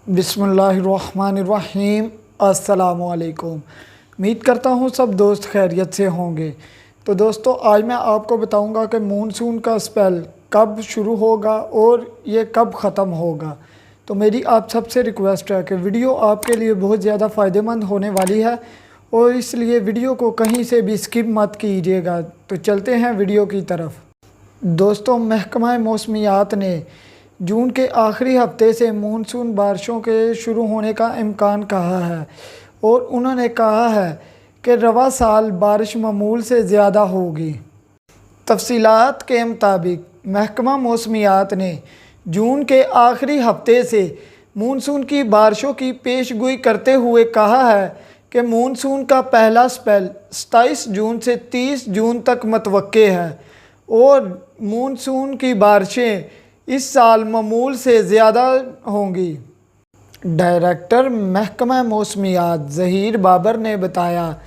बिस्मिल्लाहिर्रहमानिर्रहीम। अस्सलामुअलैकुम। उम्मीद करता हूँ सब दोस्त खैरियत से होंगे। तो दोस्तों, आज मैं आपको बताऊँगा कि मानसून का स्पेल कब शुरू होगा और ये कब ख़त्म होगा। तो मेरी आप सबसे रिक्वेस्ट है कि वीडियो आपके लिए बहुत ज़्यादा फ़ायदेमंद होने वाली है और इसलिए वीडियो को कहीं से भी स्किप मत कीजिएगा। तो चलते हैं वीडियो की तरफ। दोस्तों, महकमा मौसमियात ने जून के आखिरी हफ्ते से मानसून बारिशों के शुरू होने का इम्कान कहा है और उन्होंने कहा है कि रवा साल बारिश मामूल से ज़्यादा होगी। तफसीलात के मुताबिक महकमा मौसमियात ने जून के आखिरी हफ्ते से मानसून की बारिशों की पेशगोई करते हुए कहा है कि मानसून का पहला स्पेल 27 जून से 30 जून तक मतवक्के है और मानसून की बारिशें इस साल मामूल से ज़्यादा होंगी। डायरेक्टर महकमा मौसमियात ज़हीर बाबर ने बताया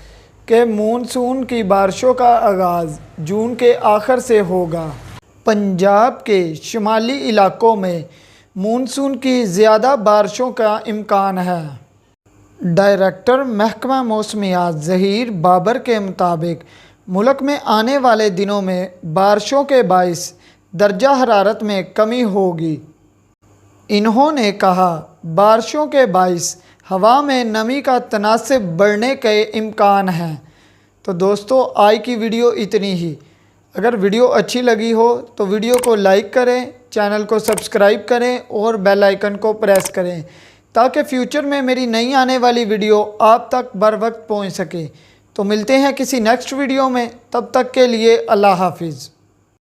कि मानसून की बारिशों का आगाज़ जून के आखिर से होगा। पंजाब के शुमाली इलाकों में मानसून की ज़्यादा बारिशों का इम्कान है। डायरेक्टर महकमा मौसमियात ज़हीर बाबर के मुताबिक मुल्क में आने वाले दिनों में बारिशों के बाइस दर्जा हरारत में कमी होगी। इन्होंने कहा, बारिशों के बाइस हवा में नमी का तनासब बढ़ने के इम्कान हैं। तो दोस्तों, आज की वीडियो इतनी ही। अगर वीडियो अच्छी लगी हो तो वीडियो को लाइक करें, चैनल को सब्सक्राइब करें और बेल आइकन को प्रेस करें ताकि फ्यूचर में मेरी नई आने वाली वीडियो आप तक बर वक्त पहुँच सके। तो मिलते हैं किसी नेक्स्ट वीडियो में, तब तक के लिए अल्लाह हाफिज़।